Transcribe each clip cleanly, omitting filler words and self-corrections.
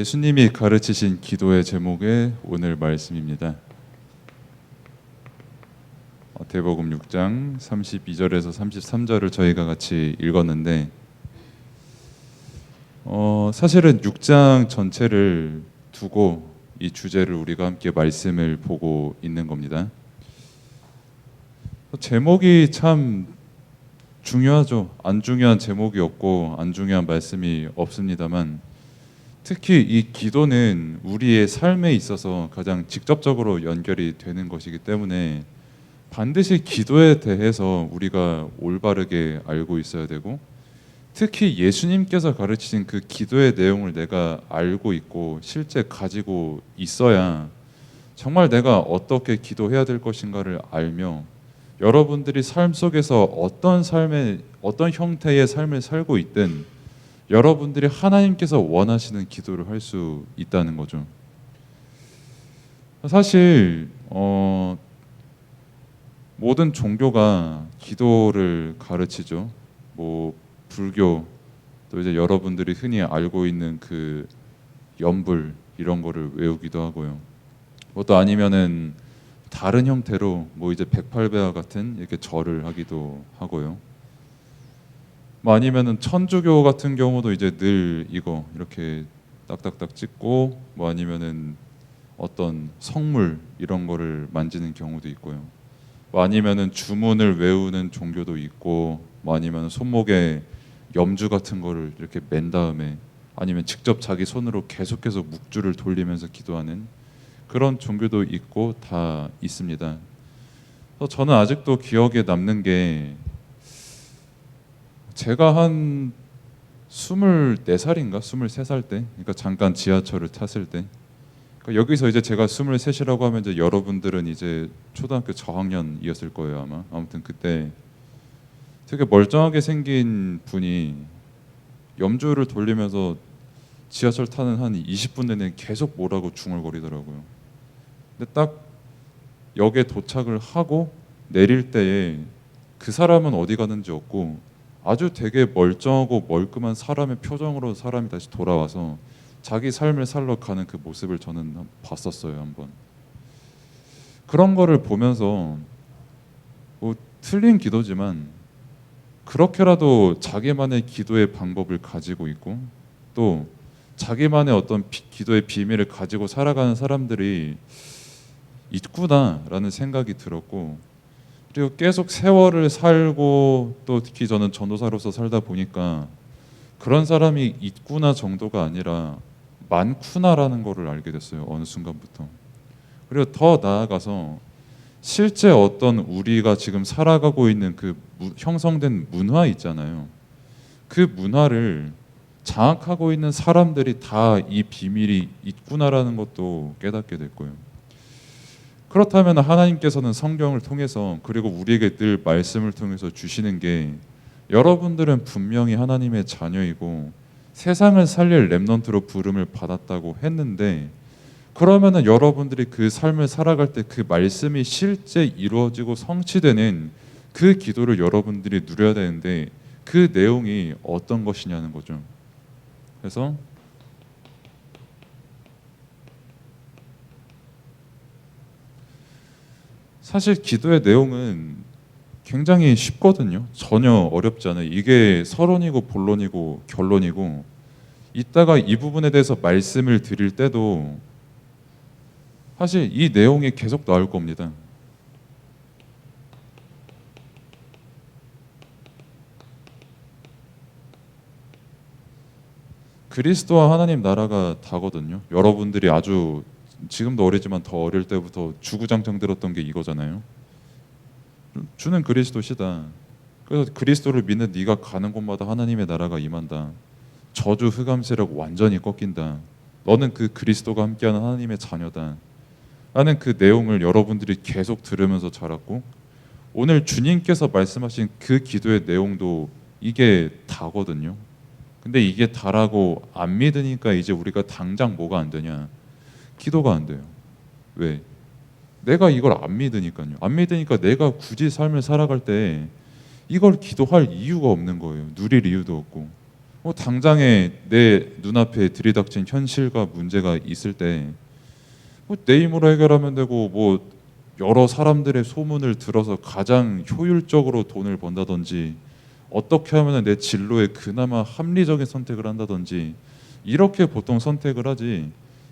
예수님이 가르치신 기도의 제목의 오늘 말씀입니다. 마태복음 6장 32절에서 33절을 저희가 같이 읽었는데 사실은 6장 전체를 두고 이 주제를 우리가 함께 말씀을 보고 있는 겁니다. 제목이 참 중요하죠. 안 중요한 제목이 없고 안 중요한 말씀이 없습니다만 특히 이 기도는 우리의 삶에 있어서 가장 직접적으로 연결이 되는 것이기 때문에 반드시 기도에 대해서 우리가 올바르게 알고 있어야 되고, 특히 예수님께서 가르치신 그 기도의 내용을 내가 알고 있고 실제 가지고 있어야 정말 내가 어떻게 기도해야 될 것인가를 알며 여러분들이 삶 속에서 어떤 형태의 삶을 살고 있든 여러분들이 하나님께서 원하시는 기도를 할 수 있다는 거죠. 사실 모든 종교가 기도를 가르치죠. 뭐 불교, 또 이제 여러분들이 흔히 알고 있는 그 연불 이런 거를 외우기도 하고요. 또 아니면은 다른 형태로 뭐 이제 108배와 같은 이렇게 절을 하기도 하고요. 뭐 아니면은 천주교 같은 경우도 이제 늘 이거 이렇게 딱딱딱 찍고, 뭐 아니면은 어떤 성물 이런 거를 만지는 경우도 있고요. 뭐 아니면은 주문을 외우는 종교도 있고, 뭐 아니면 손목에 염주 같은 거를 이렇게 맨 다음에 아니면 직접 자기 손으로 계속해서 묵주를 돌리면서 기도하는 그런 종교도 있고 다 있습니다. 그래서 저는 아직도 기억에 남는 게 제가 한 24살인가 23살 때, 그러니까 잠깐 지하철을 탔을 때, 그러니까 여기서 이제 제가 23이라고 하면 이제 여러분들은 이제 초등학교 저학년이었을 거예요 아마. 아무튼 그때 되게 멀쩡하게 생긴 분이 염주를 돌리면서 지하철 타는 한 20분 내내 계속 뭐라고 중얼거리더라고요. 근데 딱 역에 도착을 하고 내릴 때에 그 사람은 어디 가는지 없고 아주 되게 멀쩡하고 멀끔한 사람의 표정으로 사람이 다시 돌아와서 자기 삶을 살러 가는 그 모습을 저는 봤었어요 한번. 그런 거를 보면서 뭐 틀린 기도지만 그렇게라도 자기만의 기도의 방법을 가지고 있고 또 자기만의 어떤 기도의 비밀을 가지고 살아가는 사람들이 있구나라는 생각이 들었고, 그리고 계속 세월을 살고 또 특히 저는 전도사로서 살다 보니까 그런 사람이 있구나 정도가 아니라 많구나라는 거를 알게 됐어요 어느 순간부터. 그리고 더 나아가서 실제 어떤 우리가 지금 살아가고 있는 그 형성된 문화 있잖아요. 그 문화를 장악하고 있는 사람들이 다 이 비밀이 있구나라는 것도 깨닫게 됐고요. 그렇다면 하나님께서는 성경을 통해서 그리고 우리에게 늘 말씀을 통해서 주시는 게 여러분들은 분명히 하나님의 자녀이고 세상을 살릴 렘넌트로 부름을 받았다고 했는데, 그러면은 여러분들이 그 삶을 살아갈 때 그 말씀이 실제 이루어지고 성취되는 그 기도를 여러분들이 누려야 되는데 그 내용이 어떤 것이냐는 거죠. 그래서 사실 기도의 내용은 굉장히 쉽거든요. 전혀 어렵지 않아요. 이게 서론이고 본론이고 결론이고, 이따가 이 부분에 대해서 말씀을 드릴 때도 사실 이 내용이 계속 나올 겁니다. 그리스도와 하나님 나라가 다거든요. 여러분들이 아주 지금도 어리지만 더 어릴 때부터 주구장창 들었던 게 이거잖아요. 주는 그리스도시다. 그래서 그리스도를 믿는 네가 가는 곳마다 하나님의 나라가 임한다. 저주 흑암세력 완전히 꺾인다. 너는 그 그리스도가 함께하는 하나님의 자녀다. 라는 그 내용을 여러분들이 계속 들으면서 자랐고, 오늘 주님께서 말씀하신 그 기도의 내용도 이게 다거든요. 근데 이게 다라고 안 믿으니까 이제 우리가 당장 뭐가 안 되냐? 기도가 안 돼요. 왜? 내가 이걸 안 믿으니까요. 안 믿으니까 내가 굳이 삶을 살아갈 때 이걸 기도할 이유가 없는 거예요. 누릴 이유도 없고. 당장에 내 눈앞에 들이닥친 현실과 문제가 있을 때 내 힘으로 해결하면 되고 여러 사람들의 소문을 들어서 가장 효율적으로 돈을 번다든지 어떻게 하면 내 진로에 그나마 합리적인 선택을 한다든지 이렇게 보통 선택을 하지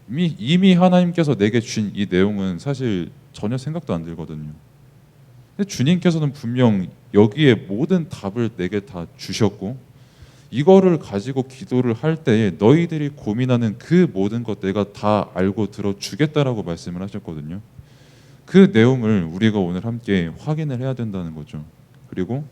이미 하나님께서 내게 주신 이 내용은 사실 전혀 생각도 안 들거든요. 근데 주님께서는 분명 여기에 모든 답을 내게 다 주셨고 이거를 가지고 기도를 할 때에 너희들이 고민하는 그 모든 것 내가 다 알고 들어주겠다라고 말씀을 하셨거든요. 그 내용을 우리가 오늘 함께 확인을 해야 된다는 거죠. 그리고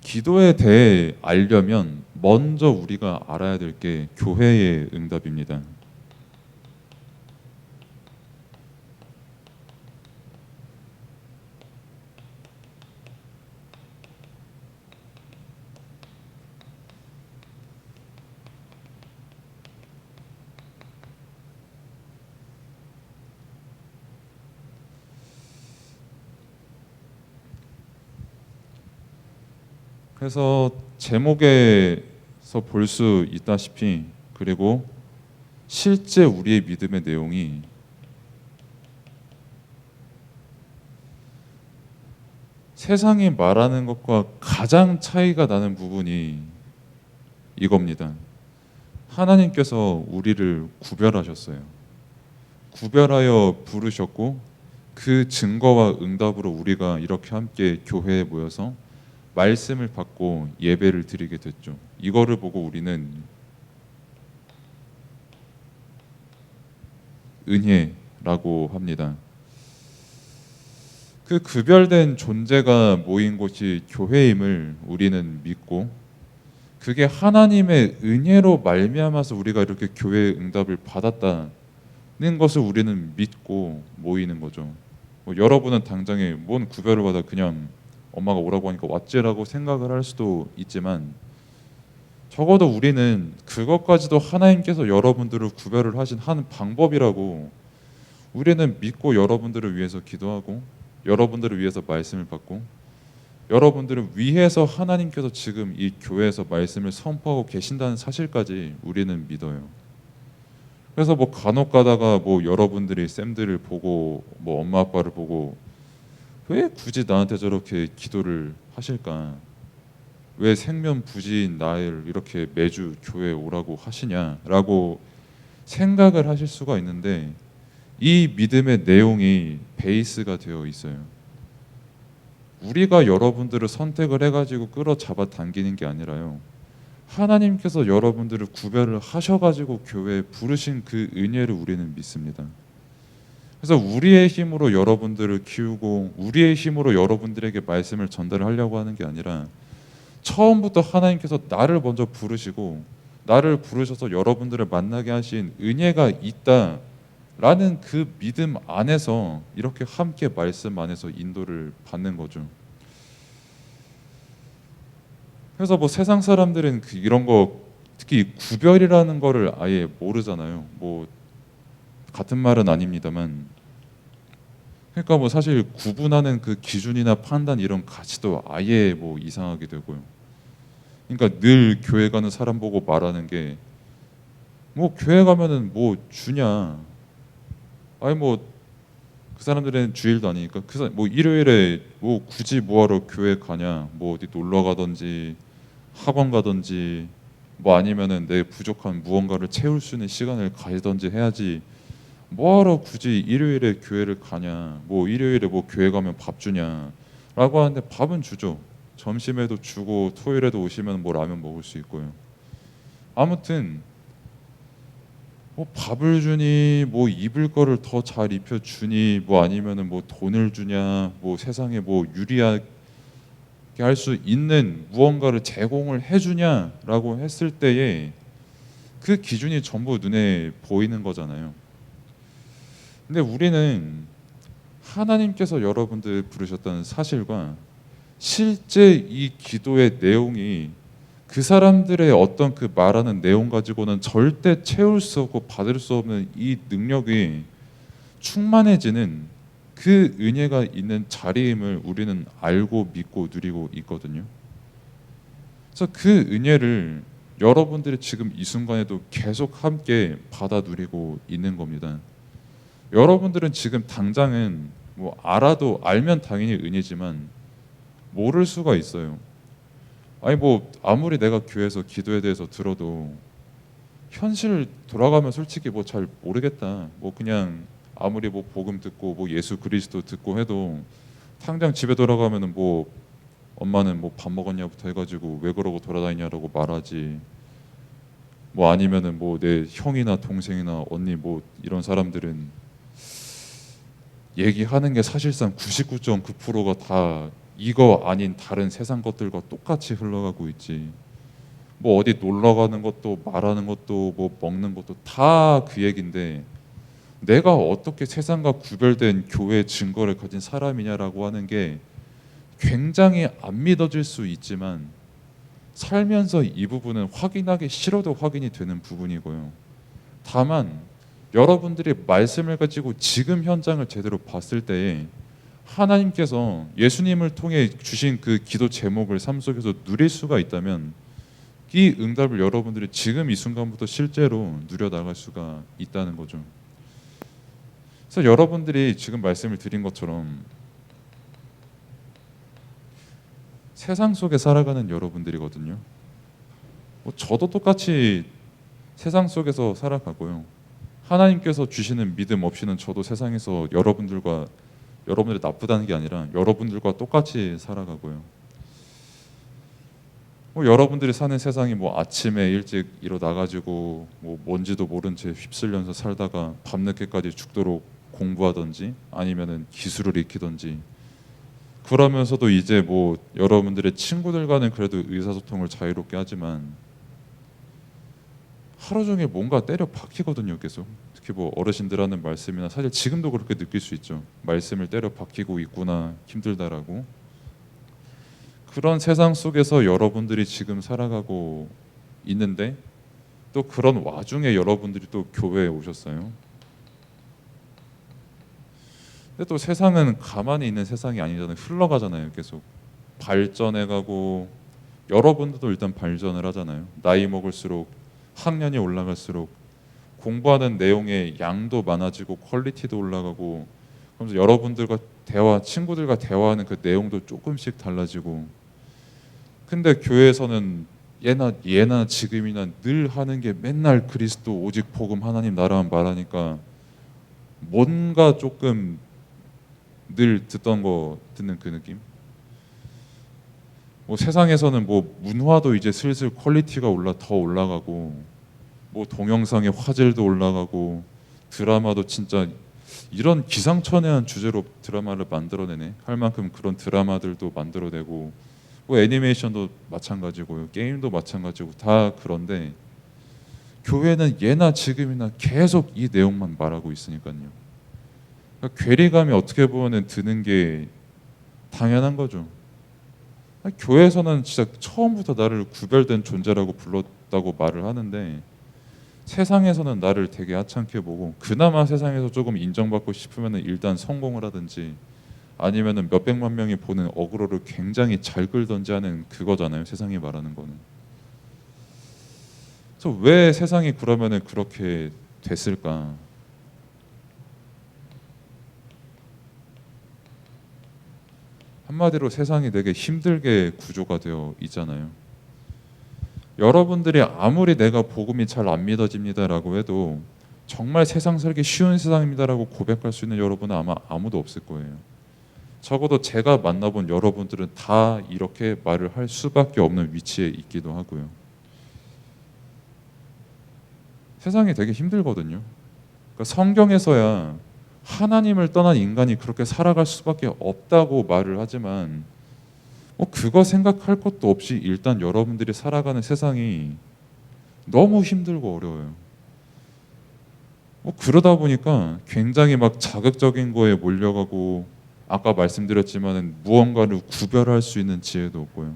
기도에 대해 알려면 먼저 우리가 알아야 될 게 교회의 응답입니다. 그래서 제목에서 볼 수 있다시피 그리고 실제 우리의 믿음의 내용이 세상이 말하는 것과 가장 차이가 나는 부분이 이겁니다. 하나님께서 우리를 구별하셨어요. 구별하여 부르셨고 그 증거와 응답으로 우리가 이렇게 함께 교회에 모여서 말씀을 받고 예배를 드리게 됐죠. 이거를 보고 우리는 은혜라고 합니다. 그 구별된 존재가 모인 곳이 교회임을 우리는 믿고 그게 하나님의 은혜로 말미암아서 우리가 이렇게 교회의 응답을 받았다는 것을 우리는 믿고 모이는 거죠. 여러분은 당장에 뭔 구별을 받아 그냥 엄마가 오라고 하니까 왔지라고 생각을 할 수도 있지만 적어도 우리는 그것까지도 하나님께서 여러분들을 구별을 하신 한 방법이라고 우리는 믿고 여러분들을 위해서 기도하고 여러분들을 위해서 말씀을 받고 여러분들을 위해서 하나님께서 지금 이 교회에서 말씀을 선포하고 계신다는 사실까지 우리는 믿어요. 그래서 간혹 가다가 여러분들이 쌤들을 보고 엄마 아빠를 보고 왜 굳이 나한테 저렇게 기도를 하실까? 왜 생면부지인 나를 이렇게 매주 교회에 오라고 하시냐라고 생각을 하실 수가 있는데 이 믿음의 내용이 베이스가 되어 있어요. 우리가 여러분들을 선택을 해가지고 끌어잡아 당기는 게 아니라요. 하나님께서 여러분들을 구별을 하셔가지고 교회에 부르신 그 은혜를 우리는 믿습니다. 그래서 우리의 힘으로 여러분들을 키우고 우리의 힘으로 여러분들에게 말씀을 전달하려고 하는 게 아니라 처음부터 하나님께서 나를 먼저 부르시고 나를 부르셔서 여러분들을 만나게 하신 은혜가 있다라는 그 믿음 안에서 이렇게 함께 말씀 안에서 인도를 받는 거죠. 그래서 세상 사람들은 이런 거 특히 구별이라는 거를 아예 모르잖아요. 같은 말은 아닙니다만 그러니까 사실 구분하는 그 기준이나 판단 이런 가치도 아예 이상하게 되고요. 그러니까 늘 교회 가는 사람 보고 말하는 게 교회 가면은 주냐? 아니 그 사람들은 주일도 아니니까 일요일에 굳이 뭐하러 교회 가냐? 어디 놀러 가든지 학원 가든지 아니면은 내 부족한 무언가를 채울 수 있는 시간을 가지든지 해야지. 뭐하러 굳이 일요일에 교회를 가냐? 일요일에 교회 가면 밥 주냐라고 하는데 밥은 주죠. 점심에도 주고 토요일에도 오시면 라면 먹을 수 있고요. 아무튼 밥을 주니 입을 거를 더 잘 입혀 주니 아니면은 돈을 주냐 세상에 유리하게 할 수 있는 무언가를 제공을 해주냐라고 했을 때에 그 기준이 전부 눈에 보이는 거잖아요. 근데 우리는 하나님께서 여러분들 부르셨다는 사실과 실제 이 기도의 내용이 그 사람들의 어떤 그 말하는 내용 가지고는 절대 채울 수 없고 받을 수 없는 이 능력이 충만해지는 그 은혜가 있는 자리임을 우리는 알고 믿고 누리고 있거든요. 그래서 그 은혜를 여러분들이 지금 이 순간에도 계속 함께 받아 누리고 있는 겁니다. 여러분들은 지금 당장은 뭐 알아도 알면 당연히 은혜지만 모를 수가 있어요. 아니 뭐 아무리 내가 교회에서 기도에 대해서 들어도 현실 돌아가면 솔직히 뭐 잘 모르겠다. 뭐 그냥 아무리 뭐 복음 듣고 뭐 예수 그리스도 듣고 해도 당장 집에 돌아가면은 뭐 엄마는 뭐 밥 먹었냐부터 해가지고 왜 그러고 돌아다니냐라고 말하지. 뭐 아니면은 뭐 내 형이나 동생이나 언니 뭐 이런 사람들은 얘기하는 게 사실상 99.9%가 다 이거 아닌 다른 세상 것들과 똑같이 흘러가고 있지. 뭐 어디 놀러 가는 것도 말하는 것도 뭐 먹는 것도 다 그 얘긴데 내가 어떻게 세상과 구별된 교회의 증거를 가진 사람이냐라고 하는 게 굉장히 안 믿어질 수 있지만 살면서 이 부분은 확인하기 싫어도 확인이 되는 부분이고요. 다만 여러분들이 말씀을 가지고 지금 현장을 제대로 봤을 때에 하나님께서 예수님을 통해 주신 그 기도 제목을 삶 속에서 누릴 수가 있다면 이 응답을 여러분들이 지금 이 순간부터 실제로 누려나갈 수가 있다는 거죠. 그래서 여러분들이 지금 말씀을 드린 것처럼 세상 속에 살아가는 여러분들이거든요. 뭐 저도 똑같이 세상 속에서 살아가고요. 하나님께서 주시는 믿음 없이는 저도 세상에서 여러분들이 나쁘다는 게 아니라 여러분들과 똑같이 살아가고요. 뭐 여러분들이 사는 세상이 뭐 아침에 일찍 일어나가지고 뭐 뭔지도 모른 채 휩쓸려서 살다가 밤늦게까지 죽도록 공부하든지 아니면은 기술을 익히든지 그러면서도 이제 뭐 여러분들의 친구들과는 그래도 의사소통을 자유롭게 하지만 하루 종일 뭔가 때려 박히거든요. 계속 특히 뭐 어르신들 하는 말씀이나 사실 지금도 그렇게 느낄 수 있죠. 말씀을 때려 박히고 있구나 힘들다라고. 그런 세상 속에서 여러분들이 지금 살아가고 있는데 또 그런 와중에 여러분들이 또 교회에 오셨어요. 근데 또 세상은 가만히 있는 세상이 아니잖아요. 흘러가잖아요. 계속 발전해가고 여러분들도 일단 발전을 하잖아요. 나이 먹을수록 학년이 올라갈수록 공부하는 내용의 양도 많아지고 퀄리티도 올라가고 그러면서 여러분들과 친구들과 대화하는 그 내용도 조금씩 달라지고 근데 교회에서는 예나 지금이나 늘 하는 게 맨날 그리스도 오직 복음 하나님 나라만 말하니까 뭔가 조금 늘 듣던 거 듣는 그 느낌. 뭐 세상에서는 뭐 문화도 이제 슬슬 퀄리티가 더 올라가고 뭐 동영상의 화질도 올라가고 드라마도 진짜 이런 기상천외한 주제로 드라마를 만들어내네 할 만큼 그런 드라마들도 만들어내고 뭐 애니메이션도 마찬가지고요 게임도 마찬가지고 다 그런데 교회는 예나 지금이나 계속 이 내용만 말하고 있으니까요. 그러니까 괴리감이 어떻게 보면 드는 게 당연한 거죠. 교회에서는 진짜 처음부터 나를 구별된 존재라고 불렀다고 말을 하는데 세상에서는 나를 되게 하찮게 보고 그나마 세상에서 조금 인정받고 싶으면 일단 성공을 하든지 아니면은 몇백만 명이 보는 어그로를 굉장히 잘 끌던지 하는 그거잖아요. 세상이 말하는 거는. 그래서 왜 세상이 그러면은 그렇게 됐을까? 한마디로 세상이 되게 힘들게 구조가 되어 있잖아요. 여러분들이 아무리 내가 복음이 잘 안 믿어집니다라고 해도 정말 세상 살기 쉬운 세상입니다라고 고백할 수 있는 여러분은 아마 아무도 없을 거예요. 적어도 제가 만나본 여러분들은 다 이렇게 말을 할 수밖에 없는 위치에 있기도 하고요. 세상이 되게 힘들거든요. 그러니까 성경에서야 하나님을 떠난 인간이 그렇게 살아갈 수밖에 없다고 말을 하지만 그거 생각할 것도 없이 일단 여러분들이 살아가는 세상이 너무 힘들고 어려워요. 그러다 보니까 굉장히 막 자극적인 거에 몰려가고 아까 말씀드렸지만 무언가를 구별할 수 있는 지혜도 없고요.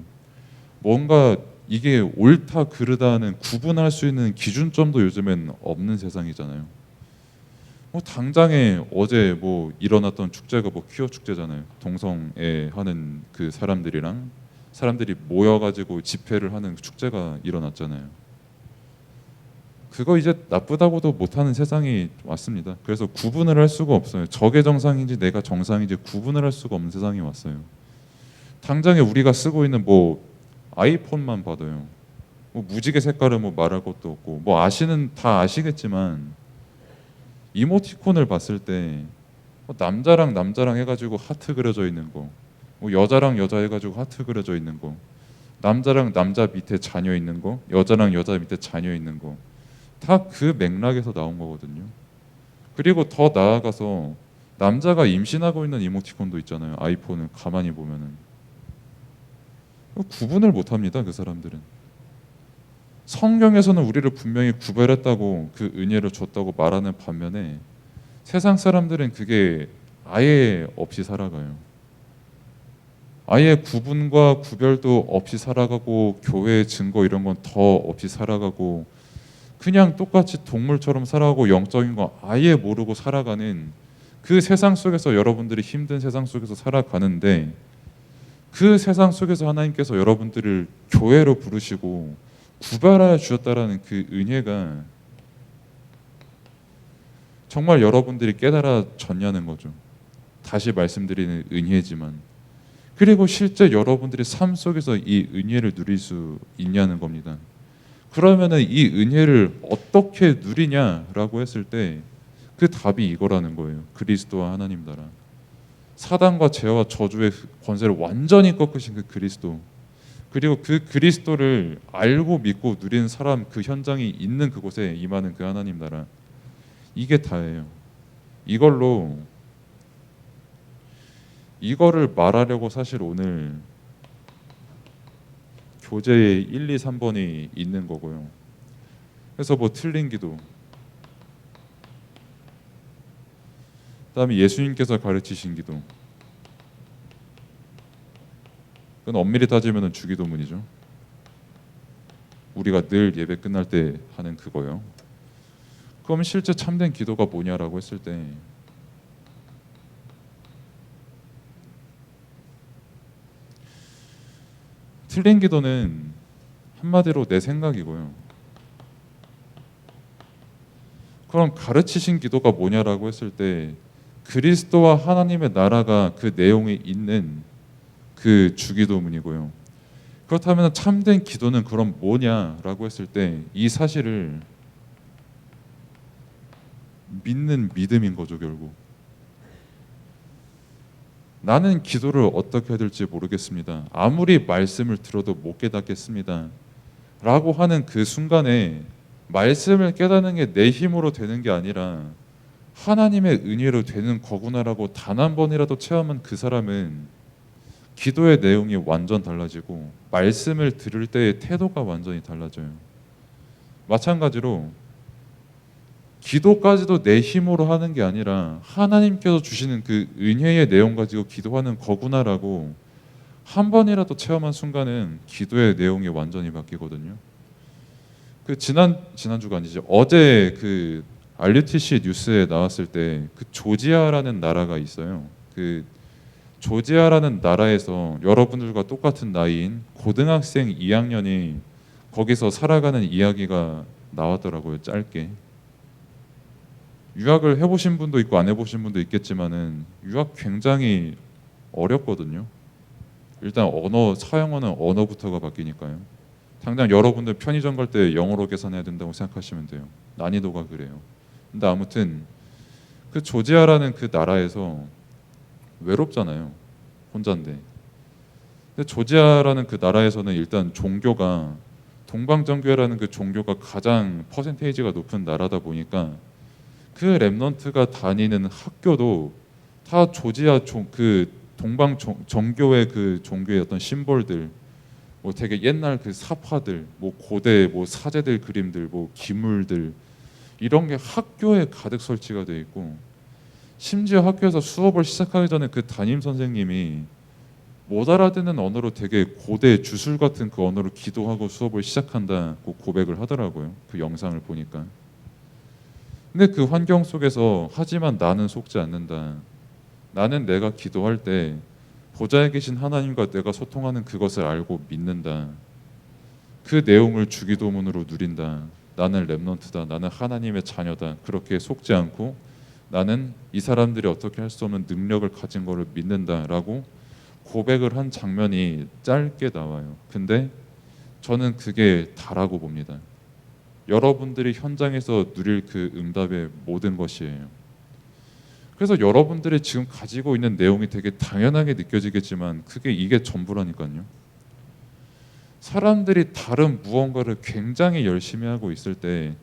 뭔가 이게 옳다 그르다는 구분할 수 있는 기준점도 요즘엔 없는 세상이잖아요. 당장에 어제 일어났던 축제가 퀴어 축제잖아요. 동성애 하는 그 사람들이 모여가지고 집회를 하는 축제가 일어났잖아요. 그거 이제 나쁘다고도 못하는 세상이 왔습니다. 그래서 구분을 할 수가 없어요. 저게 정상인지 내가 정상인지 구분을 할 수가 없는 세상이 왔어요. 당장에 우리가 쓰고 있는 아이폰만 봐도요. 무지개 색깔은 말할 것도 없고 다 아시겠지만 이모티콘을 봤을 때 남자랑 남자랑 해가지고 하트 그려져 있는 거, 여자랑 여자 해가지고 하트 그려져 있는 거, 남자랑 남자 밑에 자녀 있는 거, 여자랑 여자 밑에 자녀 있는 거, 다 그 맥락에서 나온 거거든요. 그리고 더 나아가서 남자가 임신하고 있는 이모티콘도 있잖아요. 아이폰을 가만히 보면은 구분을 못합니다. 그 사람들은. 성경에서는 우리를 분명히 구별했다고 그 은혜를 줬다고 말하는 반면에 세상 사람들은 그게 아예 없이 살아가요. 아예 구분과 구별도 없이 살아가고 교회의 증거 이런 건 더 없이 살아가고 그냥 똑같이 동물처럼 살아가고 영적인 거 아예 모르고 살아가는 그 세상 속에서 여러분들이 힘든 세상 속에서 살아가는데 그 세상 속에서 하나님께서 여러분들을 교회로 부르시고 구별하여 주셨다라는 그 은혜가 정말 여러분들이 깨달아졌냐는 거죠. 다시 말씀드리는 은혜지만 그리고 실제 여러분들의 삶 속에서 이 은혜를 누릴 수 있냐는 겁니다. 그러면은 이 은혜를 어떻게 누리냐라고 했을 때 그 답이 이거라는 거예요. 그리스도와 하나님 나라. 사단과 죄와 저주의 권세를 완전히 꺾으신 그 그리스도. 그리고 그 그리스도를 알고 믿고 누리는 사람 그 현장이 있는 그곳에 임하는 그 하나님 나라. 이게 다예요. 이거를 말하려고 사실 오늘 교재에 1, 2, 3번이 있는 거고요. 그래서 틀린 기도, 그다음에 예수님께서 가르치신 기도, 그건 엄밀히 따지면 주기도문이죠. 우리가 늘 예배 끝날 때 하는 그거요. 그럼 실제 참된 기도가 뭐냐라고 했을 때 틀린 기도는 한마디로 내 생각이고요. 그럼 가르치신 기도가 뭐냐라고 했을 때 그리스도와 하나님의 나라가 그 내용에 있는 그 주기도문이고요. 그렇다면 참된 기도는 그럼 뭐냐라고 했을 때 이 사실을 믿는 믿음인 거죠. 결국 나는 기도를 어떻게 해야 될지 모르겠습니다. 아무리 말씀을 들어도 못 깨닫겠습니다. 라고 하는 그 순간에 말씀을 깨닫는 게 내 힘으로 되는 게 아니라 하나님의 은혜로 되는 거구나라고 단 한 번이라도 체험한 그 사람은 기도의 내용이 완전 달라지고 말씀을 들을 때의 태도가 완전히 달라져요. 마찬가지로 기도까지도 내 힘으로 하는 게 아니라 하나님께서 주시는 그 은혜의 내용 가지고 기도하는 거구나라고 한 번이라도 체험한 순간은 기도의 내용이 완전히 바뀌거든요. 그 지난주가 아니죠. 어제 그 RUTC 뉴스에 나왔을 때 그 조지아라는 나라가 있어요. 그 조지아라는 나라에서 여러분들과 똑같은 나이인 고등학생 2학년이 거기서 살아가는 이야기가 나왔더라고요. 짧게. 유학을 해보신 분도 있고 안 해보신 분도 있겠지만은 유학 굉장히 어렵거든요. 일단 사용하는 언어부터가 바뀌니까요. 당장 여러분들 편의점 갈 때 영어로 계산해야 된다고 생각하시면 돼요. 난이도가 그래요. 근데 아무튼 그 조지아라는 그 나라에서 외롭잖아요. 혼자인데. 근데 조지아라는 그 나라에서는 일단 종교가 동방정교회라는 그 종교가 가장 퍼센테이지가 높은 나라다 보니까 그 렘넌트가 다니는 학교도 다 조지아 그 동방 정교회 그 종교의 어떤 심볼들, 되게 옛날 그 사파들, 고대 사제들 그림들, 기물들 이런 게 학교에 가득 설치가 돼 있고, 심지어 학교에서 수업을 시작하기 전에 그 담임 선생님이 못 알아듣는 언어로 되게 고대 주술 같은 그 언어로 기도하고 수업을 시작한다고 고백을 하더라고요. 그 영상을 보니까. 근데 그 환경 속에서 하지만 나는 속지 않는다. 나는 내가 기도할 때 보좌에 계신 하나님과 내가 소통하는 그것을 알고 믿는다. 그 내용을 주기도문으로 누린다. 나는 렘넌트다. 나는 하나님의 자녀다. 그렇게 속지 않고 나는 이 사람들이 어떻게 할 수 없는 능력을 가진 것을 믿는다라고 고백을 한 장면이 짧게 나와요. 근데 저는 그게 다라고 봅니다. 여러분들이 현장에서 누릴 그 응답의 모든 것이에요. 그래서 여러분들이 지금 가지고 있는 내용이 되게 당연하게 느껴지겠지만 이게 전부라니까요. 사람들이 다른 무언가를 굉장히 열심히 하고 있을 때,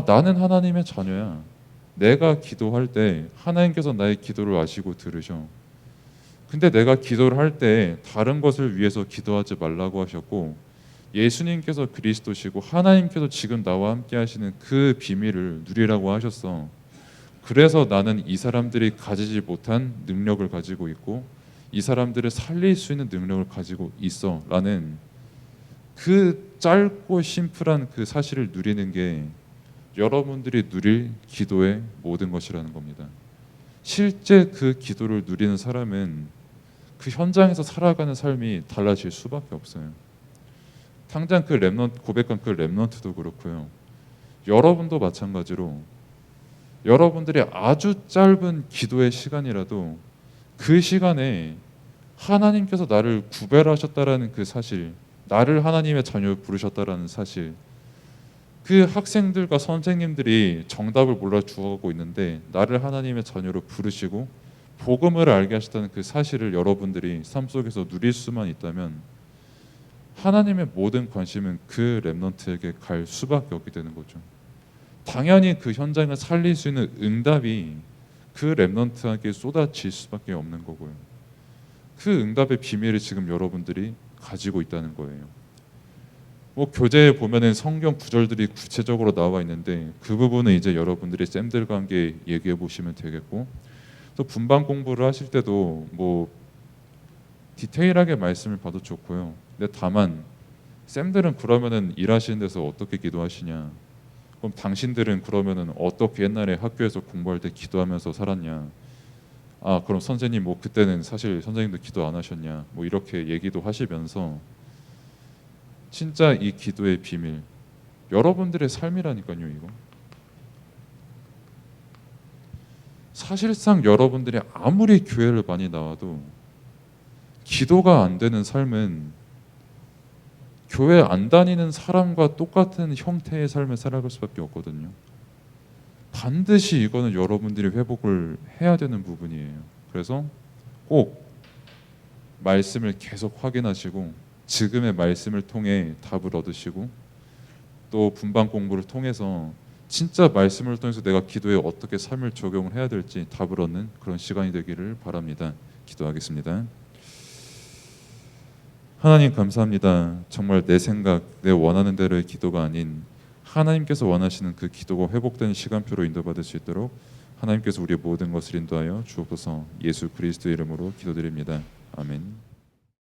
나는 하나님의 자녀야. 내가 기도할 때 하나님께서 나의 기도를 아시고 들으셔. 근데 내가 기도를 할 때 다른 것을 위해서 기도하지 말라고 하셨고, 예수님께서 그리스도시고 하나님께서 지금 나와 함께 하시는 그 비밀을 누리라고 하셨어. 그래서 나는 이 사람들이 가지지 못한 능력을 가지고 있고 이 사람들을 살릴 수 있는 능력을 가지고 있어 라는 그 짧고 심플한 그 사실을 누리는 게 여러분들이 누릴 기도의 모든 것이라는 겁니다. 실제 그 기도를 누리는 사람은 그 현장에서 살아가는 삶이 달라질 수밖에 없어요. 당장 그 렘넌트 고백한 그 렘넌트도 그렇고요. 여러분도 마찬가지로 여러분들이 아주 짧은 기도의 시간이라도 그 시간에 하나님께서 나를 구별하셨다라는 그 사실, 나를 하나님의 자녀로 부르셨다라는 사실, 그 학생들과 선생님들이 정답을 몰라 죽어가고 있는데 나를 하나님의 자녀로 부르시고 복음을 알게 하셨다는 그 사실을 여러분들이 삶 속에서 누릴 수만 있다면 하나님의 모든 관심은 그 렘넌트에게 갈 수밖에 없게 되는 거죠. 당연히 그 현장을 살릴 수 있는 응답이 그 렘넌트에게 쏟아질 수밖에 없는 거고요. 그 응답의 비밀을 지금 여러분들이 가지고 있다는 거예요. 교재에 보면은 성경 구절들이 구체적으로 나와 있는데 그 부분은 이제 여러분들이 쌤들과 함께 얘기해 보시면 되겠고, 또 분반 공부를 하실 때도 디테일하게 말씀을 봐도 좋고요. 근데 다만 쌤들은 그러면은 일하시는 데서 어떻게 기도하시냐? 그럼 당신들은 그러면은 어떻게 옛날에 학교에서 공부할 때 기도하면서 살았냐? 그럼 선생님 그때는 사실 선생님도 기도 안 하셨냐? 이렇게 얘기도 하시면서 진짜 이 기도의 비밀, 여러분들의 삶이라니까요, 이거. 사실상 여러분들이 아무리 교회를 많이 나와도 기도가 안 되는 삶은 교회 안 다니는 사람과 똑같은 형태의 삶을 살아갈 수밖에 없거든요. 반드시 이거는 여러분들이 회복을 해야 되는 부분이에요. 그래서 꼭 말씀을 계속 확인하시고 지금의 말씀을 통해 답을 얻으시고 또 분반 공부를 통해서 진짜 말씀을 통해서 내가 기도에 어떻게 삶을 적용을 해야 될지 답을 얻는 그런 시간이 되기를 바랍니다. 기도하겠습니다. 하나님 감사합니다. 정말 내 생각, 내 원하는 대로의 기도가 아닌 하나님께서 원하시는 그 기도가 회복되는 시간표로 인도받을 수 있도록 하나님께서 우리의 모든 것을 인도하여 주옵소서. 예수 그리스도의 이름으로 기도드립니다. 아멘.